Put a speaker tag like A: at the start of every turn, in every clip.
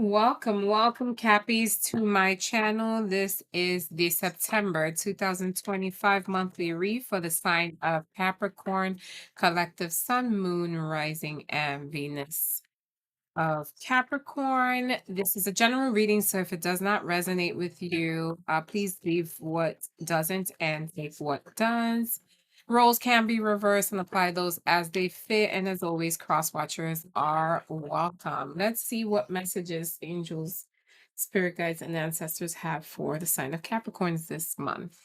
A: Welcome, Cappies, to my channel. This is the September 2025 monthly read for the sign of Capricorn, collective Sun, Moon, Rising, and Venus of Capricorn. This is a general reading, so if it does not resonate with you, please leave what doesn't and take what does. Roles can be reversed and apply those as they fit. And as always, cross watchers are welcome. Let's see what messages angels, spirit guides, and ancestors have for the sign of Capricorns this month.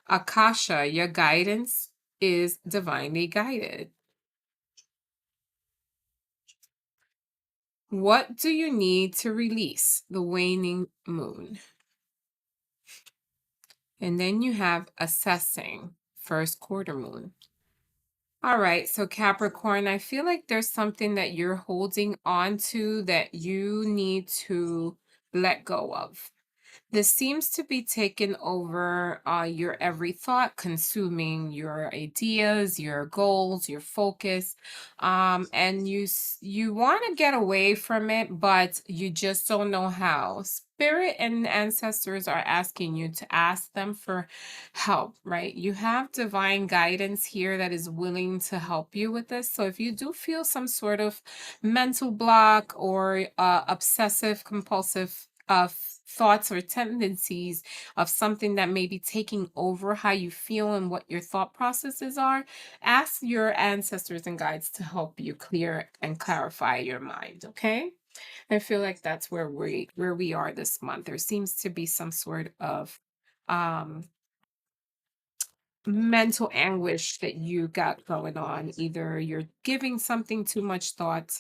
A: Akasha, your guidance is divinely guided. What do you need to release? The waning moon. And then you have assessing, first quarter moon. All right, so Capricorn, I feel like there's something that you're holding on to that you need to let go of. This seems to be taking over your every thought, consuming your ideas, your goals, your focus, and you want to get away from it, but you just don't know how. Spirit and ancestors are asking you to ask them for help, right? You have divine guidance here that is willing to help you with this. So if you do feel some sort of mental block or obsessive compulsive thoughts or tendencies of something that may be taking over how you feel and what your thought processes are, ask your ancestors and guides to help you clear and clarify your mind. Okay, I feel like that's where we are this month. There seems to be some sort of um mental anguish that you got going on. Either you're giving something too much thought.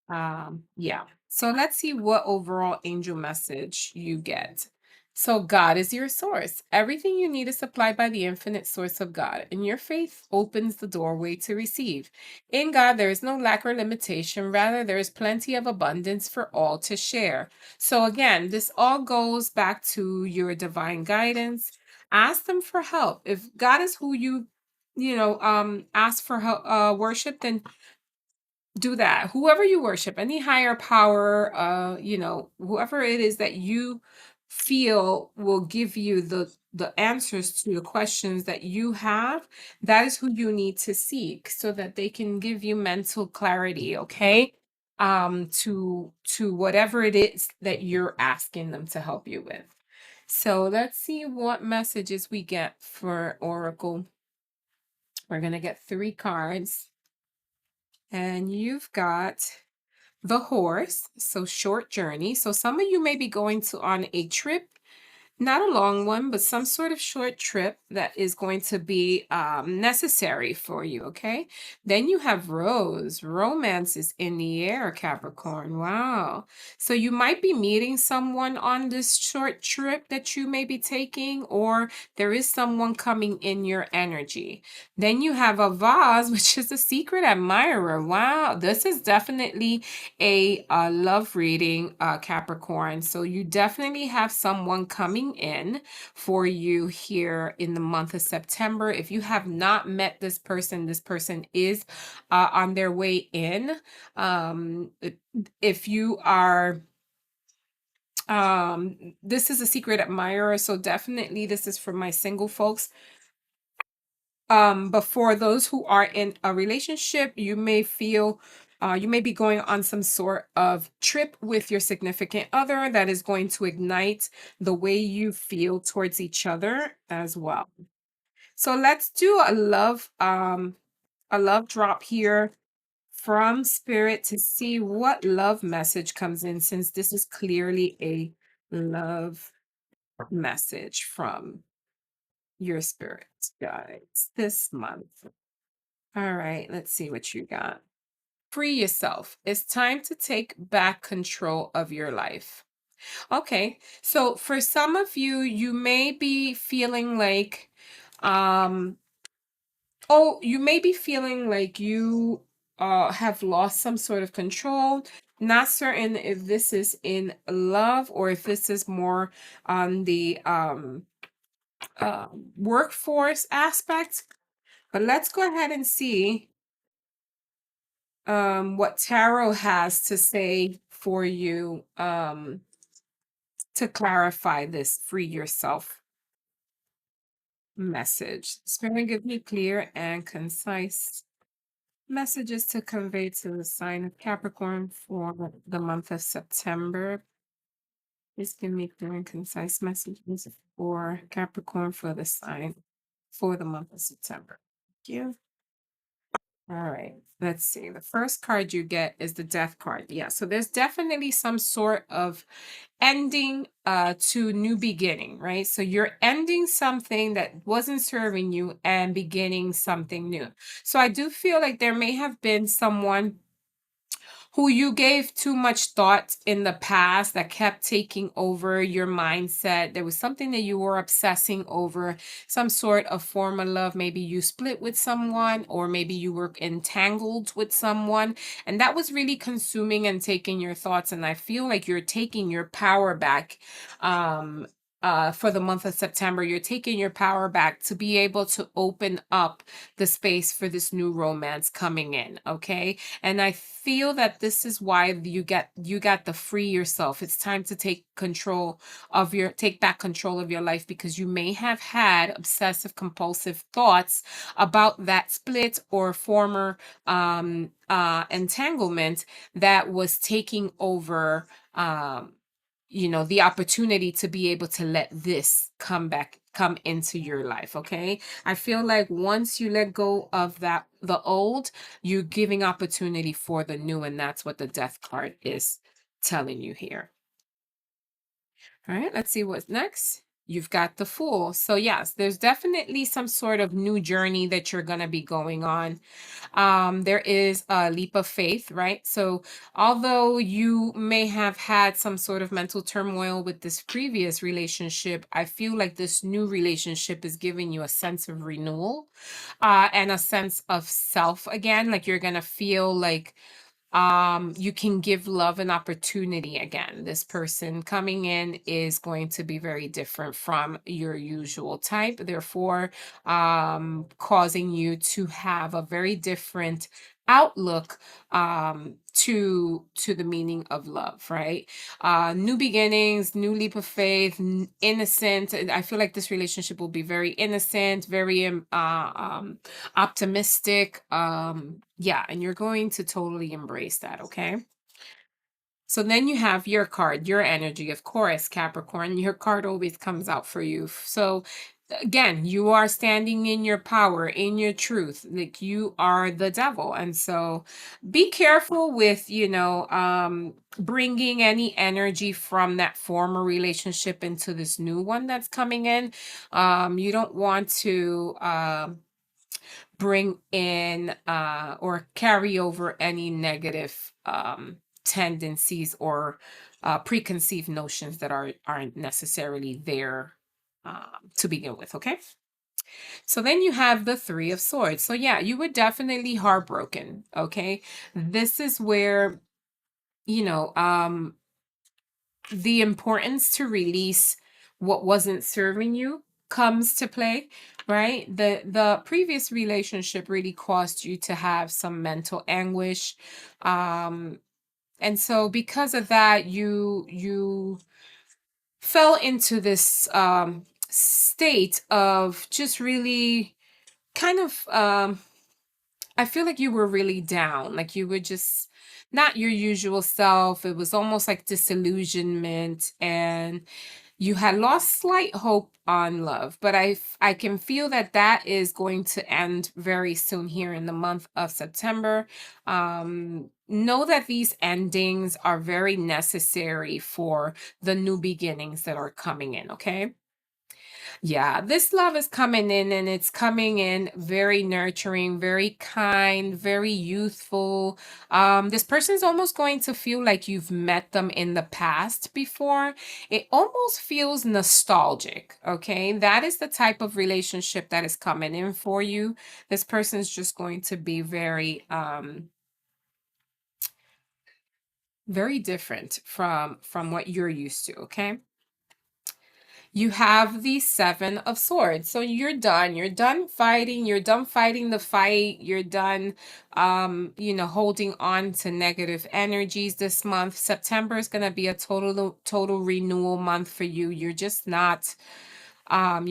A: Yeah. So let's see what overall angel message you get. So God is your source. Everything you need is supplied by the infinite source of God, and your faith opens the doorway to receive. In God, there is no lack or limitation. Rather, there is plenty of abundance for all to share. So again, this all goes back to your divine guidance. Ask them for help. If God is who ask for help, worship, then do that. Whoever you worship, any higher power, whoever it is that you feel will give you the answers to the questions that you have, that is who you need to seek so that they can give you mental clarity, okay? To whatever it is that you're asking them to help you with. So let's see what messages we get for Oracle. We're going to get 3 cards. And you've got the horse, so short journey. So some of you may be going on a trip, not a long one, but some sort of short trip that is going to be necessary for you, okay? Then you have Rose. Romance is in the air, Capricorn. Wow. So you might be meeting someone on this short trip that you may be taking, or there is someone coming in your energy. Then you have a vase, which is a secret admirer. Wow. This is definitely a love reading, Capricorn. So you definitely have someone coming in for you here in the month of September. If you have not met this person is on their way in. If you are this is a secret admirer, so definitely this is for my single folks. But for those who are in a relationship, you may feel you may be going on some sort of trip with your significant other that is going to ignite the way you feel towards each other as well. So let's do a love drop here from spirit to see what love message comes in, since this is clearly a love message from your spirit guides this month. All right, let's see what you got. Free yourself. It's time to take back control of your life. Okay, so for some of you, you may be feeling like, you may be feeling like you have lost some sort of control. Not certain if this is in love or if this is more on the workforce aspect. But let's go ahead and see what tarot has to say for you to clarify this free yourself message. Spirit, give me clear and concise messages to convey to the sign of Capricorn for the month of September. Please give me clear and concise messages for Capricorn for the sign for the month of September. Thank you. All right, let's see. The first card you get is the Death card. Yeah, so there's definitely some sort of ending to new beginning, right? So you're ending something that wasn't serving you and beginning something new. So I do feel like there may have been someone who you gave too much thought in the past that kept taking over your mindset. There was something that you were obsessing over, some sort of form of love. Maybe you split with someone, or maybe you were entangled with someone, and that was really consuming and taking your thoughts. And I feel like you're taking your power back. For the month of September, you're taking your power back to be able to open up the space for this new romance coming in. Okay. And I feel that this is why you got the free yourself. It's time to take back control of your life, because you may have had obsessive compulsive thoughts about that split or former entanglement that was taking over the opportunity to be able to let this come into your life. Okay, I feel like once you let go of the old, you're giving opportunity for the new, and that's what the Death card is telling you here. All right, let's see what's next. You've got the Fool. So yes, there's definitely some sort of new journey that you're going to be going on. There is a leap of faith, right? So although you may have had some sort of mental turmoil with this previous relationship, I feel like this new relationship is giving you a sense of renewal and a sense of self again. Like you're going to feel like you can give love an opportunity again. This person coming in is going to be very different from your usual type, therefore causing you to have a very different outlook to the meaning of love, right? New beginnings, new leap of faith, innocent. I feel like this relationship will be very innocent, very optimistic. Yeah, and you're going to totally embrace that. Okay, so then you have your card, your energy. Of course, Capricorn, your card always comes out for you. So again, you are standing in your power, in your truth. Like you are the devil. And so be careful with, bringing any energy from that former relationship into this new one that's coming in. You don't want to bring in or carry over any negative tendencies or preconceived notions that aren't necessarily there to begin with. Okay, so then you have the Three of Swords. So yeah, you were definitely heartbroken. Okay, this is where the importance to release what wasn't serving you comes to play, right? The previous relationship really caused you to have some mental anguish, and so because of that, you fell into this state of just really kind of I feel like you were really down, like you were just not your usual self. It was almost like disillusionment, and you had lost slight hope on love. But I can feel that that is going to end very soon here in the month of September. Know that these endings are very necessary for the new beginnings that are coming in. Okay. Yeah, this love is coming in, and it's coming in very nurturing, very kind, very youthful. This person's almost going to feel like you've met them in the past before. It almost feels nostalgic, okay? That is the type of relationship that is coming in for you. This person's just going to be very different from what you're used to, okay? You have the Seven of Swords. So you're done. You're done fighting. You're done fighting the fight. You're done, holding on to negative energies this month. September is going to be a total renewal month for you. You're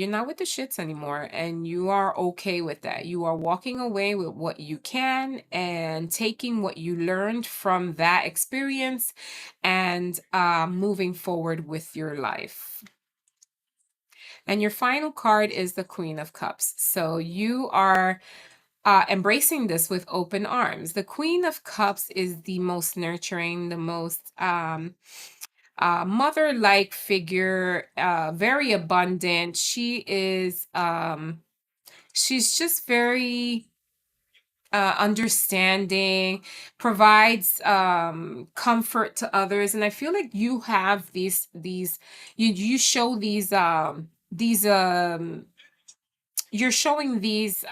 A: not with the shits anymore, and you are okay with that. You are walking away with what you can and taking what you learned from that experience and moving forward with your life. And your final card is the Queen of Cups. So you are embracing this with open arms. The Queen of Cups is the most nurturing, the most mother-like figure, very abundant. She's just very understanding, provides comfort to others, and I feel like you have you show these you're showing these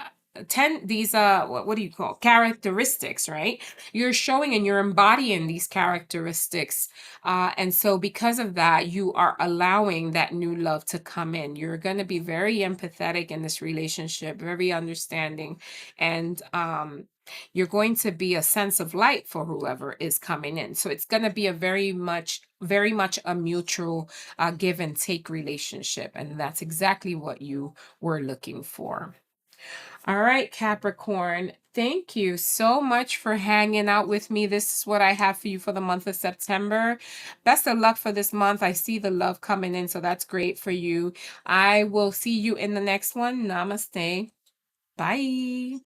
A: 10 these what do you call characteristics, right? You're showing and you're embodying these characteristics, and so because of that you are allowing that new love to come in. You're going to be very empathetic in this relationship, very understanding, and you're going to be a sense of light for whoever is coming in. So it's going to be a very much a mutual give and take relationship, and that's exactly what you were looking for. All right, Capricorn, thank you so much for hanging out with me. This is what I have for you for the month of September. Best of luck for this month. I see the love coming in, so that's great for you. I will see you in the next one. Namaste. Bye.